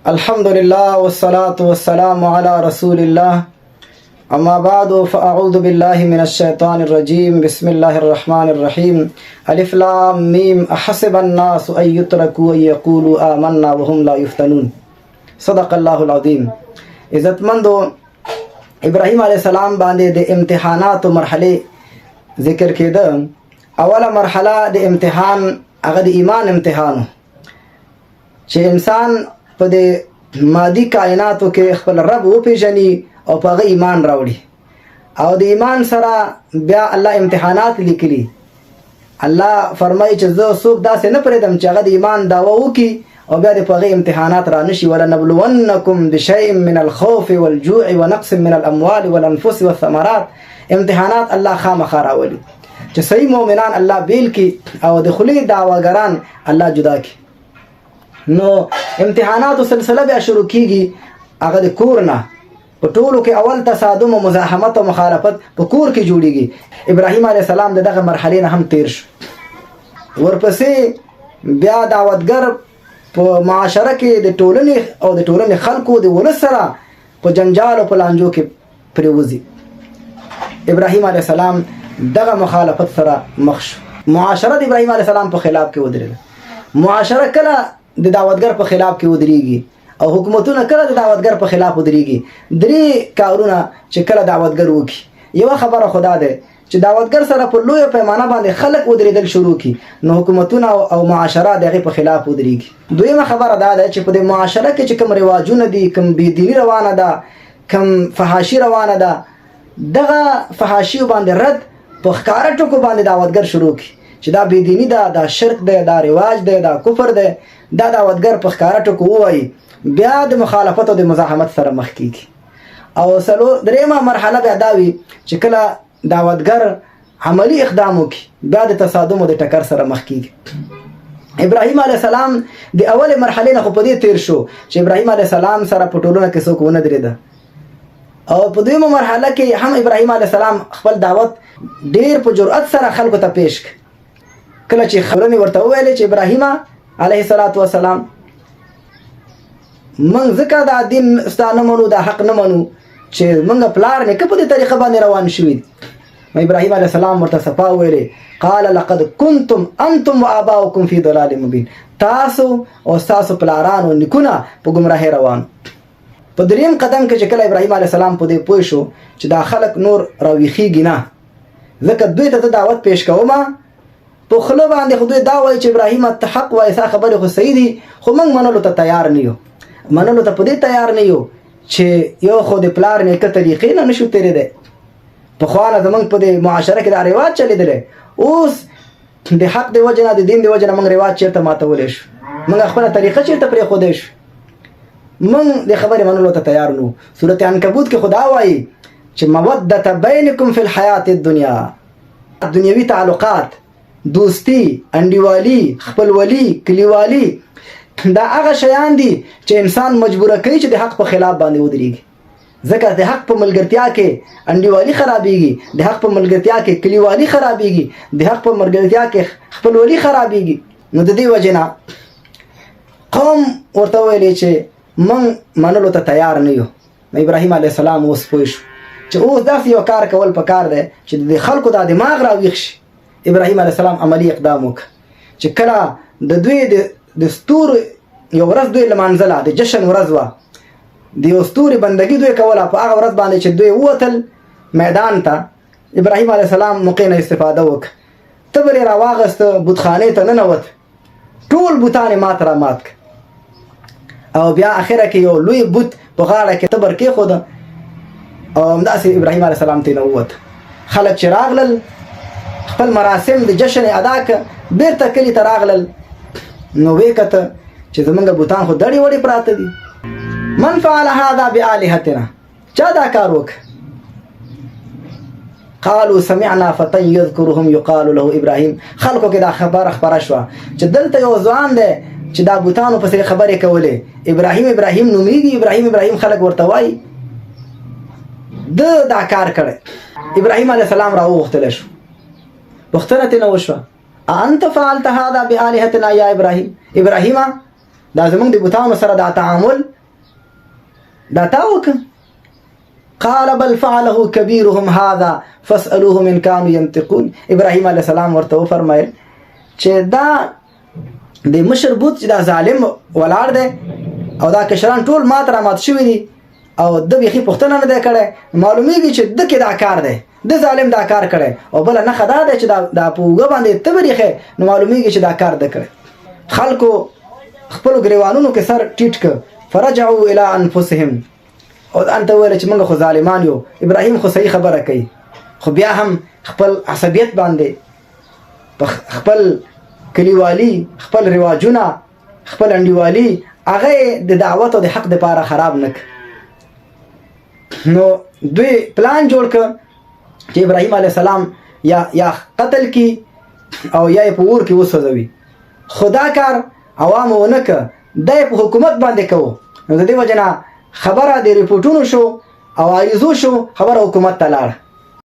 الحمد لله والصلاة والسلام على رسول الله أما بعد فأعوذ بالله من الشيطان الرجيم بسم الله الرحمن الرحيم ألف لام ميم أحسب الناس أن يتركوا أن يقولوا آمنا وهم لا يفتنون صدق الله العظيم. عزتمندو ابراهیم علیہ السلام باندې د امتحانات مرحله ذکر کېده. اوله مرحله د امتحان هغه د ایمان امتحان چې انسان په د مادي کائناتو کې خپل رب وپېژني او په هغه ایمان راوړي، او د ایمان سره بیا الله امتحانات لیکلي. الله فرمایي چې زه څوک داسې نه پرېږدم چې هغه د ایمان دعوه وکړي او بیا د په هغه امتحانات را نشي. ولنبلونکم بشیء من الخوف والجوع ونقص من الاموال والانفس والثمرات. امتحانات الله خامخا راولي چې صحیح مؤمنان الله بیل کی او د خولي دعواګران الله جدا کی. نو امتحانات سلسله بیا شروع کیږي هغه د کور نه. په ټولو کې اول تصادم او مزاحمت او مخالفت په کور کې جوړیږي. ابراهیم علیه السلام دغه مرحله نه هم تیر شو. ورپسې بیا دعوتګر په معاشره کې د ټولنې او د ټولنې خلکو د ولس سره په جنجال او په لانجو کې پریوزي. ابراهیم علیه السلام دغه مخالفت سره مخ شو. معاشره د ابراهیم علیه السلام په خلاف کې ودرېده. معاشره کله د دعوتګر په خلاف کې ودرېږي او حکومتونه کله د دعوتګر په خلاف ودرېږي. درې کارونه چې کله دعوتګر وکړي. یوه خبره خدا ده چې دعوتګر سره په لویه پیمانه باندې خلک ودرېدل شروع کړي، نو حکومتونه او معاشره د هغې په خلاف ودرېږي. دویمه خبره دا ده چې په دې معاشره کې چې کوم رواجونه دي، کوم بېدیني روانه ده، کوم فحاشي روانه ده، دغه فحاشیو باندې رد په ښکاره ټکو باندې دعوتګر شروع کړي چې دا بېدیني ده، دا شرک دی، دا رواج دی، دا کفر دی. دا دعوتګر په ښکاره ټکو ووایي، بیا د مخالفت او د مزاحمت سره مخ کېږي. او درېیمه مرحله بیا دا وي چې کله دعوتګر عملی اقدام وکړي، بیا د تصادم او د ټکر سره مخ کېږي. ابراهیم علیه السلام د اولې مرحلې نه خو په دې تیر شو چې ابراهیم علیه السلام سره په ټولنه کې څوک ونه درېده، او په دویمه مرحله کې هم ابراهیم علیه السلام خپل دعوت ډېر په جرأت سره خلکو ته پیش کړ. کله چې خبرونه ورته وویلې چې ابراهیم علیه السلام موږ ځکه دا دین ستا نه منو، دا حق نه منو چې موږ پلار نیکه په دې طریقه باندې روان شوي دي. ابراهیم علیه السلام ورته صفا وویلې، قال لقد كنتم انتم وآباؤكم في ضلال مبین. تاسو او ستاسو پلاران او نیکونه په ګمراهۍ روان. په دریم قدم کې چې کله ابراهیم علیه السلام په دې پوه شو چې دا خلک نور راویښېږي نه، ځکه دوی ته دعوت پیش کومه، په خوله باندې خو دوی دا وایي چې ابراهیم ته حق وایي، ستا خبرې خو صحیح دي، خو موږ منلو ته تیار نه یو. منلو ته په دې تیار نه یو چې یو خو د پلار نیکه طریقې نه نشو تېرېدی. پخوا نه زموږ په دې معاشره کې دا رواج چلېدلی، اوس د حق د وجې نه، د دین د وجې نه موږ رواج چېرته ماتولی شو، موږ خپله طریقه چېرته پرېښودی شو، موږ د خبرې منلو ته تیار نه وو. صورت عنکبوت کې خو دا وایي چې مودة بینکم فی الحیات الدنیا. دنیوي تعلقات، دوستی، انډیوالي، خپلولي، کلیوالي، دا هغه شیان دي چې انسان مجبوره کوي چې د حق په خلاف باندې ودرېږي. ځکه د حق په ملګرتیا کې انډیوالي خرابېږي، د حق په ملګرتیا کې کلیوالي خرابېږي، د حق په ملګرتیا کې خپلولي خرابېږي. نو د دې وجې نه قوم ورته ویلې چې موږ منلو ته تیار نه یو. ابراهیم علیه السلام اوس پوه شو چې اوس داسې یو کار کول پکار دی چې د خلکو دا دماغ راویښ شي. ابراهیم علیه السلام عملی اقدام وکړ چې کله د دوی د ستورو یو ورځ دوی لمانځله، د جشن ورځ وه، د یو ستوري بندګي دوی کوله. په هغه ورځ باندې چې دوی ووتل میدان ته، ابراهیم علیه السلام موقع نه استفاده وکړه. تبر یې راواغسته، بتخانې ته ننوت، ټول بوتان یې مات را مات کړه، او بیا اخره کې یو لوی بوت په غاړه کې تبر کېښوده او همداسې ابراهیم علیه السلام ترې نه ووت. خلک چې راغلل، خپل مراسم د جشن یې ادا کړه، بېرته کلي ته راغلل، نو ویې کته چې زمونږ بوتان خو دړې وړې پراته دي. من فعل هذا بآلهتنا، چا دا کار وکړ؟ قالوا سمعنا فتى يذكرهم يقال له ابراهيم. خلکو کې دا خبره خپره شوه چې دلته یو ځوان دی چې دا بوتانو پسې خبرې کولې، ابراهیم نومیږي، ابراهیم خلک ورته وایي. دا کار کړی. ابراهیم علیه السلام راوغوښتلی شو، پوښتنه ترې نه وشوه، انت فعلت هذا بآلهتنا یا ابراهیم؟ ابراهیمه دا زمونږ د بوتانو سره دا تعامل دا تا وکړه. قال بل فعله كبيرهم هذا فاسألوهم إن كانوا ينطقون. ابراهیم علیه السلام ورته وفرمایل چې دا د مشر بوت چې دا ظالم ولاړ دی او دا کشران ټول مات را مات شوي دي او د بیخي پوښتنه نه دی کړی، معلومیږي چې د کې دا کار دی، د ظالم دا کار کړی. او بله نښه دا دی چې دا په اوږه باندې ته بریښې، نو معلومیږي چې دا کار ده کړی. خلکو خپلو ګریوانونو کې سر ټیټ کړ. فرجعوا الى انفسهم، او انته ویل چې موږ خو ظالمان یو. ابراهیم خو صحیح خبره کوي، خو بیا هم خپل عصبیت باندې خپل کلیوالي، خپل رواجونه، خپل انډیوالي هغه د دعوت او د حق دپاره خراب نه کړ. نو دوی پلان جوړ کړ چې ابراهیم علیه السلام یا قتل کی او یا په اور کې وسوځوي. خو دا کار عوامو ونه کړ، دا په حکومت باندې کوو. نو د دې وجه نه خبره د ریپورټونو شو او عریضو شو، خبره حکومت ته لاړه.